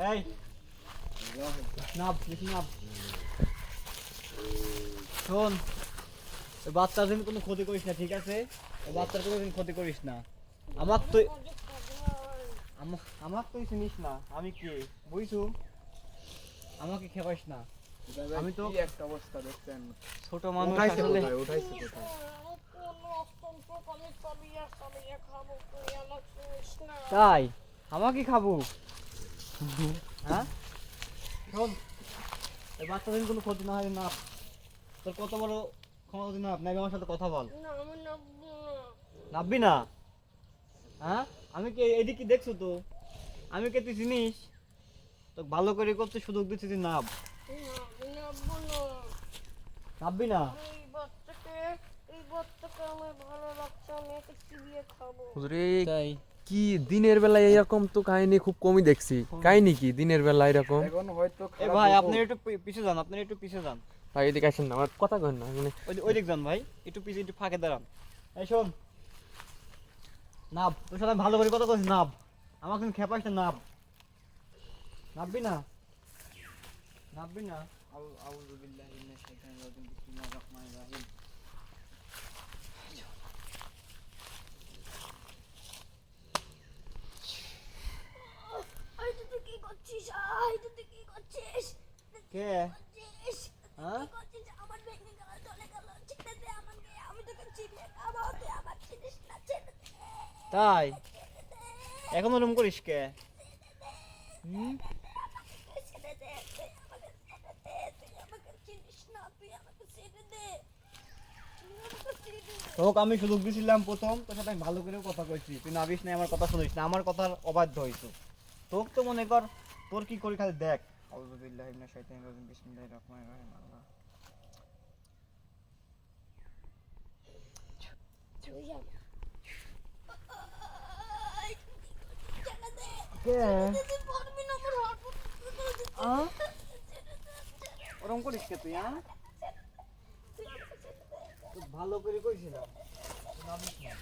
এই নাব বেশি নাব। শোন, ওই বাচ্চার জন্য কোনো ক্ষতি করিস না, ঠিক আছে? ওই বাচ্চার কোনো দিন ক্ষতি করিস না। আমার তো আমার তুই চিনিস না আমি কে, বুঝছু? আমাকে খেপাইস না। আমি তো একটা অবস্থা দেখছেন, ছোট মানুষ উঠাইছে আসলে। কোথায়, উঠাইছে কোথায়? তাই আমাকে খাবো? হ্যাঁ শোন, এই বাচ্চা দিন কোনো ক্ষতি না হয় না। তোর কত বড় ক্ষমতা, তুই নাব, নাবি আমার সাথে কথা বল। নাববি না? হ্যাঁ আমি কে, এদিকে দেখছো তো আমি কে, তুই চিনিস? তো ভালো করে করতে সুযোগ দিচ্ছি, তুই নাব। নাববি না? হুজুরে তাই কি দিনের বেলায় এরকম তো কাহিনী খুব কমই দেখছি। কাহিনী কি দিনের বেলা এরকম? এখন হয়তো এ খারাপ ভাই হবো। আপনি একটু পিছে যান, আপনি একটু পিছে যান। ভাই এদিকে আসেন না, আমার কথা কন না মানে। ওই দিক যান ভাই, একটু পিছে, একটু ফাঁকে দাঁড়ান। এই শোন, নাব, তোর সাথে আমি ভালো করে কথা বলছি, নাব। আমাকে কিন্তু খেপাইস না, নাব। নাববি না? নাববি না? আউযু বিল্লাহি মিনাশ শাইতানির রাজিম, বিসমিল্লাহির রহমানির রহিম। কে? হ্যাঁ তাই এখন ওরম করিস কে? হুম? তোকে আমি সুযোগ দিছিলাম প্রথম, তোর সাথে আমি ভালো করে কথা কইছি, তুই নাবিস না, আমার কথা শুনিস না, আমার কথার অবাধ্য হইছো। তোকে তো মনে কর তোর কি করি খালি দেখ। আউযু বিল্লাহি মিনাশ শাইতানির রাজিম, বিসমিল্লাহির রহমানির রহিম। আল্লাহ কে? ওরম করিস কে তুই? হ্যাঁ তুই ভালো করে কইছিলাম, তুই নাবিস না।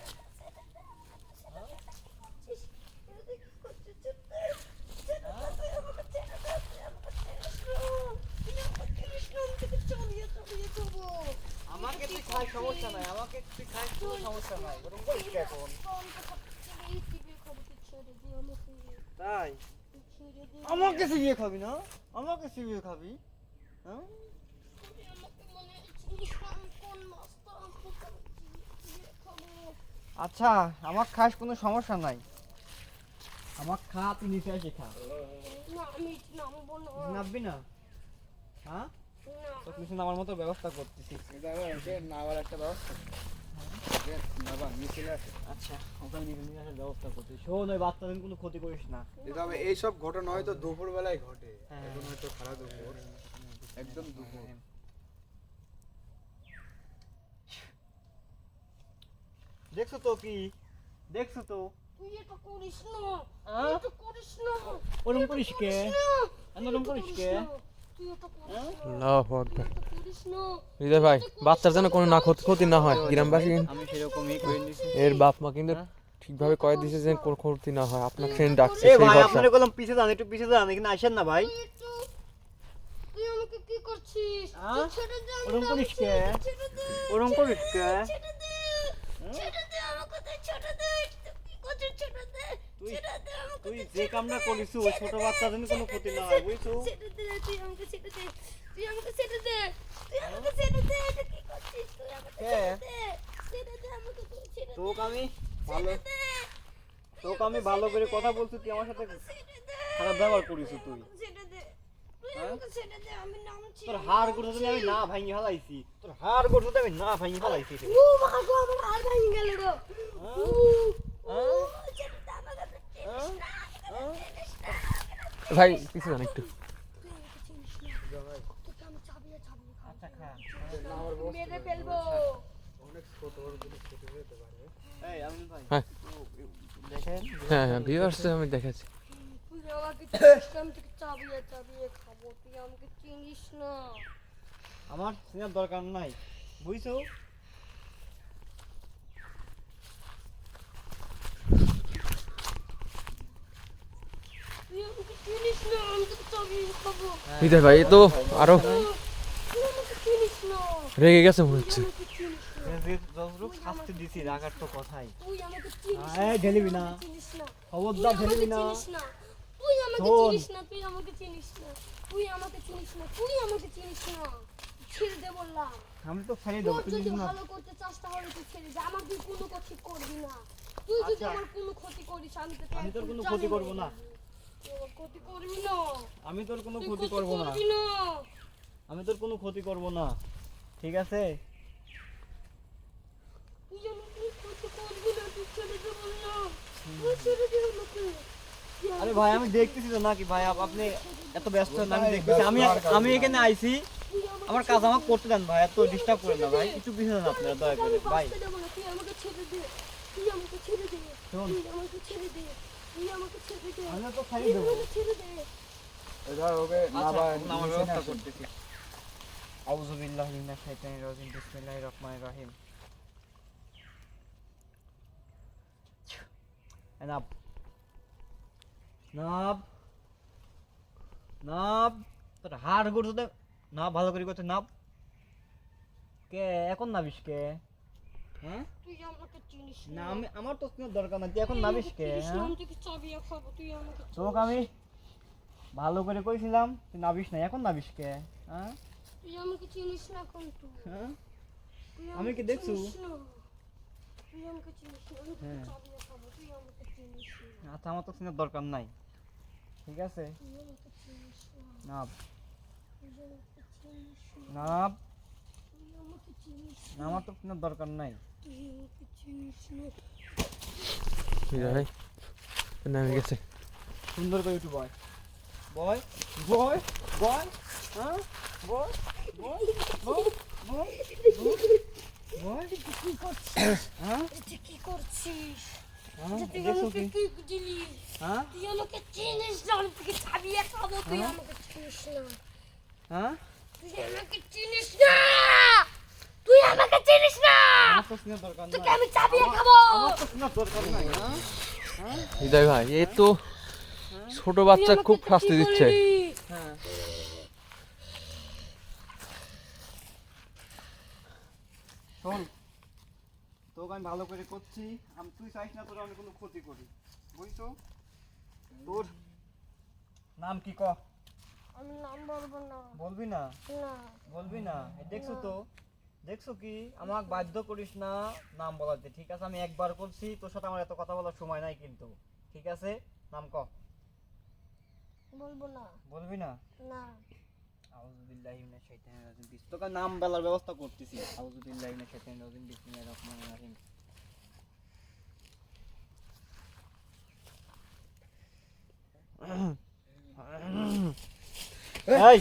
আমাকে তুই খাই সমস্যা নাই, আমাকে তুই খাই কোনো সমস্যা নাই, ওরকম করিস কে এখন? তাই আমাকে সিবিয়ে খাবি না? আমাকে সিবিয়ে খাবি? হ্যাঁ আচ্ছা, আমার খাস কোনো সমস্যা নাই, আমার খা, তুই নিচে এসে খা। নাববি না? হ্যাঁ তোকে নিচে নামার মতো ব্যবস্থা করতেছি। এটা নাবার একটা ব্যবস্থা নাবা মিছিল আছে। আচ্ছা ওখানে নিচে নিয়ে আসার ব্যবস্থা করতেছি। শোন, ওই বাচ্চাদের কোনো ক্ষতি করিস না। তবে এইসব ঘটনা হয়তো দুপুর বেলায় ঘটে, হ্যাঁ। এখন হয়তো খারাপ দুপুর, একদম দুপুর। দেখছো তো কি, দেখছো তো ওরম করিস কে? ওরম করিস কে? আল্লাহু আকবার। হৃদয় ভাই বাচ্চার যেন কোনো না ক্ষতি না হয়, গ্রামবাসী আমি সেরকমই করে নিছি। এর বাপ মা কিন্তু ঠিকভাবে কয়ে দিয়েছে যে কোনো ক্ষতি না হয়। আপনাকে সেদিন ডাকছে এ সেই ভাই ভরসা। আপনারা কলম পিছে যান, একটু পিছে যান, এখানে আসেন না ভাই। তুই আমাকে কি করছিস? হ্যাঁ? ছেড়ে দে, আমি ওরম করিস কে? ছেড়ে দে, ওরম করিস কে? ছেড়ে দে, ছেড়ে দে আমাকে, তুই ছেড়ে দে, তুই কি করছিস? ছেড়ে দে, তুই ছেড়ে দে আমাকে, তুই তুই যে কামটা করিস ওই ছোট বাচ্চার জন্য কোনো ক্ষতি না হয়, বুঝছো? ছেড়ে দে, তুই আমাকে ছেড়ে দে, তুই আমাকে ছেড়ে দে, তুই আমাকে ছেড়ে দে, এটা কি করছিস? তুই আমাকে কে? ছেড়ে দে, ছেড়ে দে আমাকে, তুই ছেড়ে দে, তোকে আমি ভালো, ছেড়ে দে, তোকে আমি ভালো করে কথা বলছি, তুই আমার সাথে ছেড়ে দে, খারাপ ব্যবহার করিস তুই। ছেড়ে দে, তুই হ্যাঁ? আমাকে ছেড়ে দে, আমি নামছি। তোর হাড় গোড় যদি আমি না ভাঙি ফেলাইছি, তোর হাড় গোড় যদি আমি না ভাঙি ফেলাইছি। ও মা গো, আমার হাড় ভেঙে গেল গো। হ্যাঁ? ও, হ্যাঁ? ছেড়ে দে আমাকে, তুই হ্যাঁ? চিনিস না, হ্যাঁ? চিনিস না। ভাই কিছু জান একটু। তুই আমাকে চিনিস না, তোকে আমি চাবিয়ে চাবিয়ে খাবো। আচ্ছা খা। মেরে ফেলবো। অনেক ছোট বড় জিনিস ক্ষতি হতে পারে। এই আমিনুল ভাই, হ্যাঁ। একটু দেখেন। হ্যাঁ হ্যাঁ ভিউয়ার্স আমি দেখাচ্ছি। তুই আমাকে চিনিস না, আমি তোকে চাবিয়ে চাবিয়ে খাবো। তুই আমাকে চিনিস না। আমার চেনার দরকার নাই, বুঝছো? তুই আমাকে চিনিস না। চাবি খাবো। হৃদয় ভাই এ তো আরো তুই আমাকে চিনিস না। রেগে গেছে মনে হচ্ছে। আমাকে চিনিস না। যতটুকু শাস্তি দিছি রাখার তো কথাই। তুই আমাকে চিনিস এই, ঢেলিবি না। আমাকে চিনিস না। খবরদার তুই আমাকে ঢেলিবি না। চিনিস না। তুই আমাকে শোন। চিনিস না। তুই আমাকে চিনিস না। তুই আমাকে চিনিস না। তুই আমাকে চিনিস না। ছেড়ে দে বললাম। আমি তো ছেড়ে দেবো, তোর তুই যদি যদি না। ভালো করতে চাস তাহলে তুই ছেড়ে দে। আমার তুই কোনো ক্ষতি করবি না। তুই যদি আচ্ছা। আমার কোনো ক্ষতি করিস আমি তোকে আমি তোর একদম কোনো জানি ক্ষতি করবো না। তুই আমার ক্ষতি করবি না। আমি তোর কোনো তুই ক্ষতি করবো না। করবি না। আমি তোর কোনো ক্ষতি করবো না, ঠিক আছে? তুই আমার কোনো ক্ষতি করবি না। তুই ছেড়ে দে বললাম। তুই ছেড়ে দে আমাকে। তুই আরে আমাকে ভাই আমি দেখতেছি তো নাকি ভাই আপনি এত ব্যস্ত না, আমি দেখতেছি। আমি এখানে আইছি, তুই আমাকে আমার কাজ আমাকে করতে দেন ভাই, এত ডিস্টার্ব করেন না ভাই, একটু পিছনে যান আপনারা দয়া করে ভাই। বাঁচতে দেবো না। তুই আমাকে ছেড়ে দে। তুই আমাকে ছেড়ে দে। শোন। তুই আমাকে ছেড়ে দে। তুই আমাকে ছেড়ে দে। আমি তো ছেড়ে তুই দেবো। আমাকে ছেড়ে দে। এবার ওকে আচ্ছা, নাবা নামার নিচে ব্যবস্থা আসেন। করতেছি। আউযু বিল্লাহি মিনাশ শাইতানির রাজিম, বিসমিল্লাহির রহমানির রহিম। নাব নাব নাব, তোর হাড় গুড় তো নাব, ভালো করে করতে নাব। কে এখন নাবিস কে? হ্যাঁ তুই আমাকে চিনিস না, আমি আমার তো কোনো দরকার নাই, তুই এখন নাবিস কে? হ্যাঁ আমি তোকে চাবিয়ে খাবো। তুই আমাকে তোকে আমি ভালো করে কইছিলাম তুই নাবিস না, এখন নাবিস কে? হ্যাঁ তুই আমাকে চিনিস না কিন্তু। হ্যাঁ তুই আমি কি আমাকে দেখছু? চিনিস না। তুই আমাকে চিনিস না। আমি তোকে হ্যাঁ। চাবিয়ে খাবো। তুই আমাকে চিনিস না। আচ্ছা আমার তো চিনার দরকার নাই, ঠিক আছে? তুই আমাকে চিনিস না। নাব তুই আমাকে চিনিস না। নাব, তুই আমাকে চিনিস না, আমার তো চিনার দরকার নাই। তুই আমাকে চিনিস না। হৃদয় ভাই নামে গেছে। সুন্দর করে একটু বয় বয় বয় বয়, হ্যাঁ বয় বয় বয় বয় বয়, কি করছিস? হ্যাঁ এটা কি করছিস? হ্যাঁ এটা তুই দেখছো আমাকে কি? কি দিলি? হ্যাঁ তুই আমাকে চিনিস না। আমি তোকে চাবিয়ে খাবো। তুই হ্যাঁ? আমাকে চিনিস না। হ্যাঁ তুই আমাকে চিনিস না। তুই আমাকে চিনিস না। আমার তো চিনার দরকার তোকে নাই, আমি চাবিয়ে খাবো। আমার তো চিনার দরকার নাই। হ্যাঁ হৃদয় ভাই এ তো ছোট বাচ্চা তুই আমাকে খুব তো শাস্তি কি দিচ্ছে। বললি? হ্যাঁ শোন, তোকে আমি ভালো করে করছি, আমি তুই চাইস না তোর আমি কোনো ক্ষতি করি, বুঝছো? তোর নাম কি ক? আমি নাম বলবো না। বলবি না? না। বলবি না? দেখছো তো, দেখছো কি আমাকে বাধ্য করিস না নাম বলাতে, ঠিক আছে? আমি একবার করছি, তোর সাথে আমার এত কথা বলার সময় নাই কিন্তু, ঠিক আছে? নাম ক। বলবো না। বলবি না? না। আউযু বিল্লাহি মিনাশ শাইতানির রাজিম, তোকে নাম বলার ব্যবস্থা করতেছি। আউযু বিল্লাহি মিনাশ শাইতানির রাজিম, বিসমিল্লাহির রহমানির রহিম। এই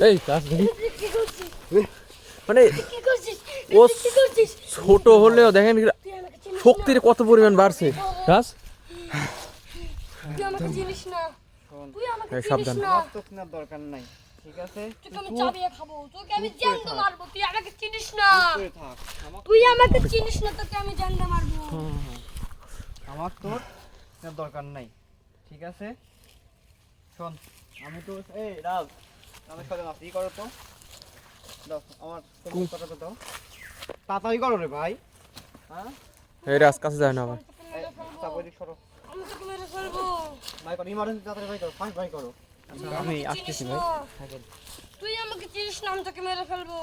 এই কাজ দেখি কি করছিস? মানে কি করছিস? ও কি করছিস? ছোট হলেও দেখেন তুই আমাকে চিনিস শক্তির কত পরিমাণ বাড়ছে। রাজ তুই আমাকে চিনিস না। শোন, তুই আমাকে এই চিনিস সাবধান। না। আমার তো চিনার দরকার নাই, ঠিক আছে? তোকে আমি চাবিয়ে খাবো। তোকে আমি জ্যান্ত মারবো। তুই আমাকে চিনিস না। চুপ করে থাক, তুই আমাকে চিনিস না। তোকে আমি জ্যান্ত মারবো। আমার তোর চিনার দরকার নাই, ঠিক আছে? শোন, আমি তো এই রাজ, আমার সাথে নাচি করো তো, দাও আমার তোমার কথাটা দাও, তাড়াতাড়ি করো রে ভাই। হ্যাঁ এই রাজ কাছে যায় না আবার। আমি তোকে মেরে ফেলবো। তারপরে সরো, আমি তোকে মেরে ফেলবো। ভাই করো, ইমার্জেন্সি তাড়াতাড়ি ভাই করো, ফাস্ট ভাই করো। তুই আমি আমাকে আসতেছি চিনিস ভাই। না। থাকেন। তুই আমাকে চিনিস না। আমি তোকে মেরে ফেলবো।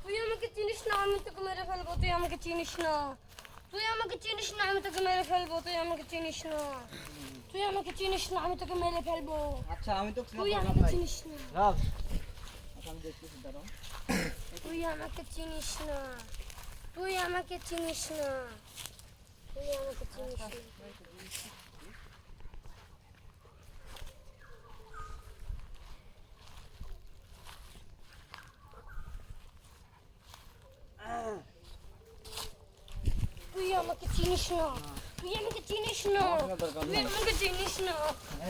তুই আমাকে চিনিস না। আমি তোকে মেরে ফেলবো। তুই আমাকে চিনিস না। তুই আমাকে চিনিস না। আমি তোকে মেরে ফেলবো। তুই আমাকে চিনিস না। তুই আমাকে চিনিস না। আমি তোকে মেরে ফেলবো। আচ্ছা আমি তো চিনার তুই দরকার আমাকে নাই। চিনিস না। রাজ, আচ্ছা আমি দেখতেছি, দাঁড়াও। তুই আমাকে চিনিস না। তুই আমাকে চিনিস না। তুই আমাকে চিনিস না। তুই আমাকে চিনিস না। তুই আমাকে চিনিস না। আমার দরকার তুই নাই। আমাকে চিনিস না।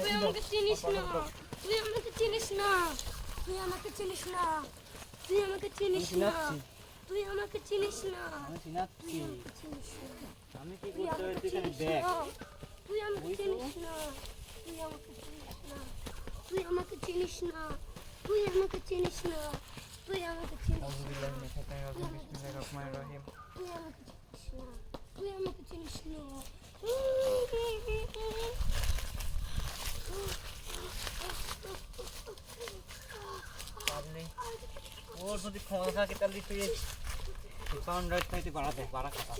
তুই আমাকে চিনিস না। তুই আমাকে চিনিস না। তুই আমাকে চিনিস না। তুই আমাকে চিনিস না। চিনাচ্ছি। তুই আমাকে চিনিস না আমি চিনাচ্ছি। তুই আমাকে চিনিস না আমি কি তুই করতে হবে আমাকে তুই খালি চিনিস দেখ। না তুই আমাকে চিনিস না তুই আমাকে চিনিস না তুই আমাকে চিনিস না তুই আমাকে চিনিস না তুই আমাকে চিনিস না আউযুবিল্লাহি মিনাশ শাইতানির রাজিম বিসমিল্লাহির রহমানির রহিম। তুই আমাকে চিনিস না তুই আমাকে চিনিস না পারলি। ওর যদি ক্ষমতা থাকে তাহলে তুই বাউন্ডারি থেকে বাড়াতে বাড়া কথা।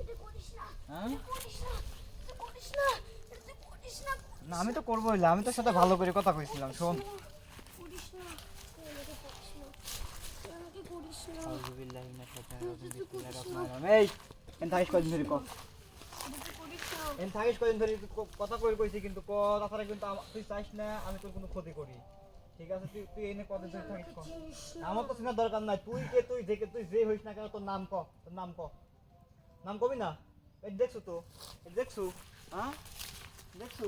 এটা করিস না হ্যাঁ করিস না এটা করিস না এটা করিস না না আমি তো করবোই না, আমি তোর সাথে ভালো করে কথা কইছিলাম। শোন করিস না তুই আমাকে করিস না তুই আমাকে করিস না আউযুবিল্লাহি মিনাশ শাইতানির রাজিম বিসমিল্লাহির রহমানির রহিম। এই এন থাকিস কয়দিন ধরে কর, এটা করিস না এন থাকিস কয়দিন ধরে কথা কই কইছি, কিন্তু তাছাড়া কিন্তু তুই চাইস না আমি তোর কোনো ক্ষতি করি। ঠিক আছে, তুই তুই এনে কদিন ধরে থাকিস কর। চিনিস না আমার তো চিনার দরকার নাই। তুই কে, তুই যে হইস না কেন, তোর নাম ক, তোর নাম ক। নাম কবি না? এই দেখছু তো, এই দেখছু, হ্যাঁ দেখছু,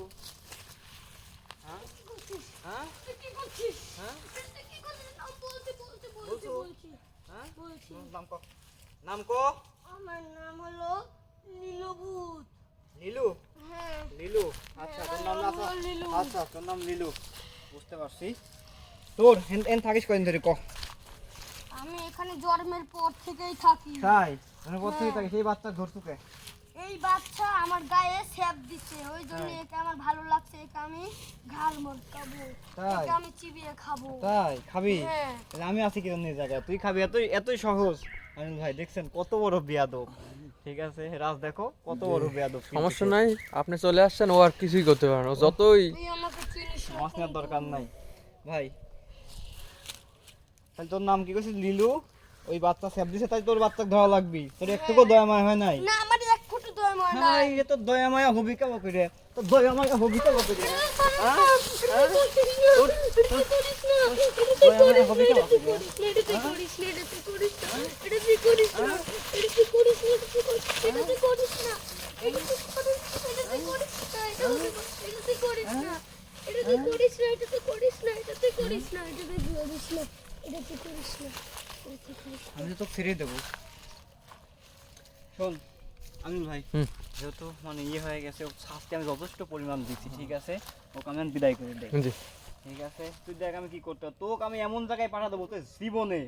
হ্যাঁ কি করছিস হ্যাঁ তুই কি করছিস হ্যাঁ তুই কি করছিস নাম বলতে বলছো? বলছি হ্যাঁ বলছি নাম ক, নাম ক। আমার নাম হলো নীলভূত লিলু, হ্যাঁ লিলু। আচ্ছা তোর নাম না? হলো লিলু। আচ্ছা তোর নাম লিলু, বুঝতে পারছি। তোর এন এন থাকিস কয়দিন ধরে ক। আমি এখানে জন্মের পর থেকেই থাকি তাই মানে কোথায় থাকিস? সেই বাচ্চা ধরছু কে? এই বাচ্চা আমার গায়ে স্যাপ দিচ্ছে ওই জন্য হ্যাঁ। একে আমার ভালো লাগছে একে আমি ঘাল মটকাবো তাই? একে আমি চিবিয়ে খাবো তাই খাবি? হ্যাঁ তাহলে আমি আছি কি জন্য জায়গায়, তুই খাবি? এতই এতই সহজ। অনিল ভাই দেখছেন কত বড় বেয়াদব। ঠিক আছে রাজ, দেখো কত বড় বেয়াদব। সমস্যা নাই, আপনি চলে আসছেন, ও আর কিছুই করতে পারে না। ও যতই তুই আমাকে চিনিস না মাছ নেওয়ার দরকার নাই ভাই। তাহলে তোর নাম কি করছিস? লিলু। ওই বাচ্চা স্যাপ দিছে তাই তোর বাচ্চা ধরা লাগবি। তোর একটুকু দয়া মায়া হয় নাই? না আমার এক ফুটো দয় ময় না হ্যাঁ এই তোর দয়া মায়া হবি কেমন করে? তোর দয়া মায়া হবি কেমন করে? হ্যাঁ দয়া মায়া হবি কেমন করে? আমি তো তোকে ছেড়ে দেবো। শোন অনিল ভাই, হুম। যেহেতু মানে ইয়ে হয়ে গেছে, ওর শাস্তি আমি যথেষ্ট পরিমাণ দিচ্ছি। ঠিক আছে, ওকে আমি এখন বিদায় করে দেই। জি ঠিক আছে, তুই দেখ আমি কি করতে হবে। তোকে আমি এমন জায়গায় পাঠা দেবো তুই জীবনে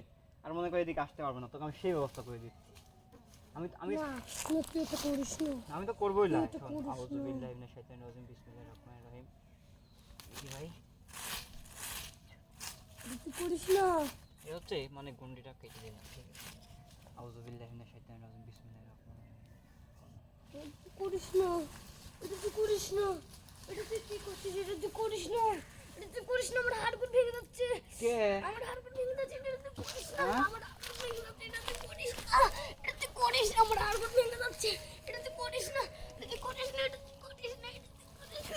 আর মনে করে এদিকে আসতে পারবে না। তোকে আমি সেই ব্যবস্থা করে দিচ্ছি। আমি আমি আমি তো করবোই না। তুই তো শোন, করিস না। আউযু বিল্লাহি মিনাশ শাইতানির রাজিম বিসমিল্লাহির রহমানির রহিম। কি ভাই করিস না এ হচ্ছে মানে গুন্ডিটা কেটে দিলাম। ঠিক আছে, আউযু বিল্লাহি মিনাশ শাইতানির রাজিম বিসমিল্লাহির রহমানির রহিম। করিস না এটা তুই করিস না এটা তুই কি করছিস এটা তুই করিস না এটা তুই করিস না আমার হাড় ভেঙে যাচ্ছে কে? আমার হাড় ভেঙে যাচ্ছে এটা তুই করিস না হ্যাঁ? আমার হাড় ভেঙে যাচ্ছে এটা তুই করিস না এটা তুই করিস না আমার হাড় ভেঙে যাচ্ছে এটা তুই করিস না এটা তুই করিস না এটা তুই করিস না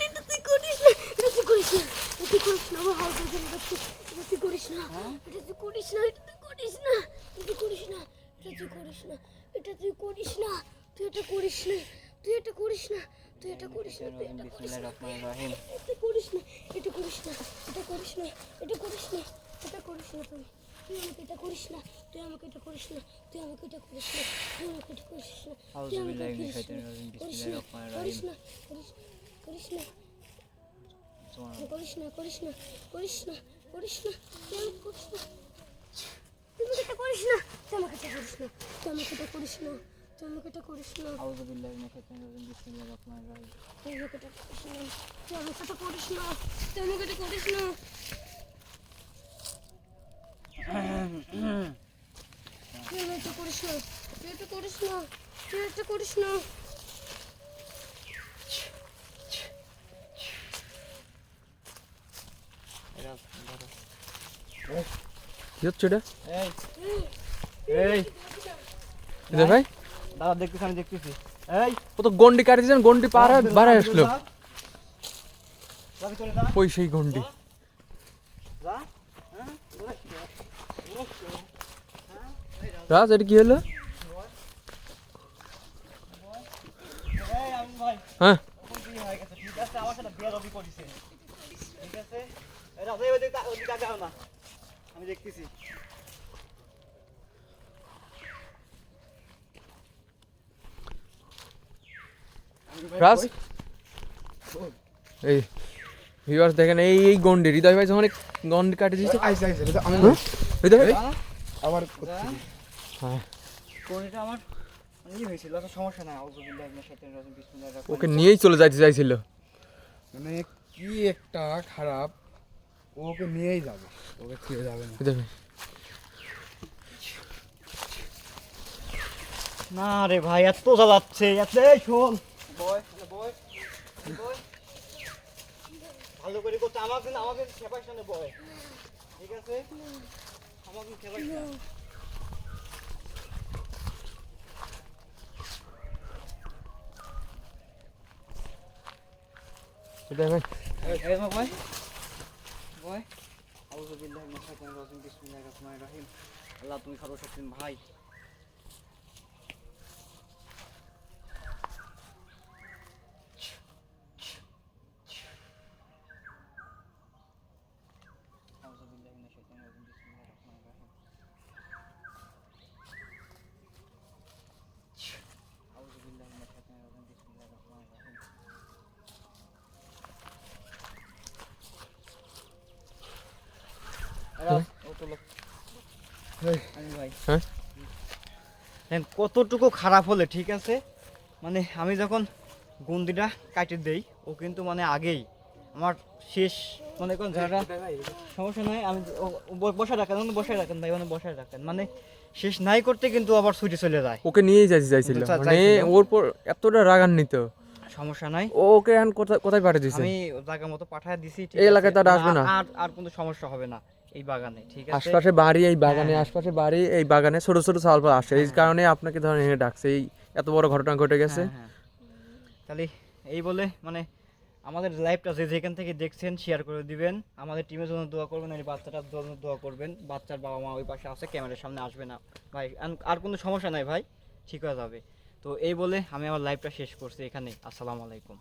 এটা তুই করিস না এটা তুই করিস না এটা তুই করিস না আমার হাড় ভেঙে যাচ্ছে এটা তুই করিস না এটা তুই করিস না এটা তুই করিস না এটা তুই করিস না এটা তুই করিস না এটা তুই করিস না তুই এটা করিস না তুই এটা করিস না তুই এটা করিস না তুই এটা করিস বিসমিল্লাহির না রহমানির রহিম। এটা করিস না এটা করিস না এটা করিস না এটা করিস না এটা করিস না তুই আমাকে এটা করিস না তুই আমাকে এটা করিস না তুই আমাকে এটা করিস না তুই আমাকে এটা করিস না আউযু বিল্লাহি মিনাশ শাইতানির রাজিম বিসমিল্লাহির রহমানির করিস রহিম। না করিস না তোমার করিস না করিস না করিস না করিস না তুই আমাকে করিস না তুই আমাকে এটা করিস না তুই আমাকে এটা করিস না তুই আমাকে এটা করিস না তুই আমাকে এটা করিস না আউযু বিল্লাহি মিনাশ শাইতানির রাজিম বিসমিল্লাহির রহমানির রহিম। তুই আমাকে এটা করিস না তুই আমাকে এটা করিস না তুই আমাকে এটা করিস না তুই এটা করিস না তুই এটা করিস না তুই এটা করিস না এরা ধরো। কি হচ্ছে এটা? এই এই হৃদয় ভাই, দাদা দেখতেছি, আমি দেখতেছি। এই ও তো গন্ডি কাটি দিয়েছেন, গন্ডি পার হয়ে বাড়ায় আসলো। যাবি চলে যা। ওই সেই গন্ডি। যা। হ্যাঁ? রাজ, এটা কি হলো? এই আমি ভাই, হ্যাঁ ওখান থেকে হয়ে গেছে। ঠিক আছে, আমার সাথে বেয়াদবি করিস। ঠিক আছে? এই রাজা ওইদিকে আগাও না। আমি দেখতেছি। রাজ এই ভিউয়ার্স দেখেন এই এই গন্ডি হৃদয় ভাই যখন এই গন্ডি কাটে দিয়েছে আইসে আমি হৃদয় ভাই আবার হ্যাঁ কোনটা আমার মানে ইয়ে হয়েছিল তো সমস্যা নাই আউযুবিল্লাহি মিনাশ শাইতানির রাজিম বিসমিল্লাহির রহমানির ওকে নিয়েই চলে যাইতে চাইছিল মানে কি একটা খারাপ, ওকে নিয়েই যাবে, ওকে ছেড়ে যাবে না। হৃদয় ভাই না রে ভাই এত জ্বালাচ্ছে এত এই শোন বয় বয় বয় ভালো করে করতে আমাকে খেপাস না বয় ঠিক আছে আমাকে খেপাস না হৃদয় ভাই এই বয় বয় আউযুবিল্লাহি মিনাশ শাইতানির রাজিম বিসমিল্লাহির রহমানির রহিম আল্লাহ তুমি সর্বশক্তিমান ভাই আউযুবিল্লাহি মিনাশ শাইতানির রাজিম বিসমিল্লাহির রহমানির রহিম আউযুবিল্লাহি মিনাশ শাইতানির রাজিম বিসমিল্লাহির রহমানির রহিম হ্যাঁ? কতটুকু খারাপ হলে ঠিক আছে মানে আমি যখন গুন্দিটা কাটে দেই ও কিন্তু মানে আগেই আমার শেষ মানে কোন যারা সমস্যা নাই আমি বসায় রাখেন ভাই মানে বসায় রাখেন মানে শেষ নাই করতে কিন্তু আবার ছুটে চলে যায় ওকে নিয়েই যাইতে চাইছিল মানে ওর পর এতটা রাগান্বিত সমস্যা নাই ও ওকে এখন কোথায় কোথায় পাঠিয়ে দিয়েছে আমি জায়গা মতো পাঠায় দিছি ঠিক এই এলাকায় আছে? তো আর আসবে না। আর আর কোনো সমস্যা হবে না এই বাগানে ঠিক আছে আশপাশে বাড়ি এই বাগানে হ্যাঁ। আশপাশে বাড়ি এই বাগানে ছোট ছোট সালফা আসে এই কারণে আপনাকে ধরেন এনে ডাকছে এই এত বড় ঘটনা ঘটে গেছে হ্যাঁ, হ্যাঁ। তাহলে এই বলে মানে আমাদের লাইভটা যে যেখান থেকে দেখছেন শেয়ার করে দিবেন আমাদের টিমের জন্য দোয়া করবেন এই বাচ্চাটার জন্য দোয়া করবেন বাচ্চার বাবা মা ওই পাশে আছে ক্যামেরার সামনে আসবে না ভাই আর কোনো সমস্যা নাই ভাই ঠিক হয়ে যাবে তো এই বলে আমি আমার লাইভটা শেষ করছি এখানে আসসালামু আলাইকুম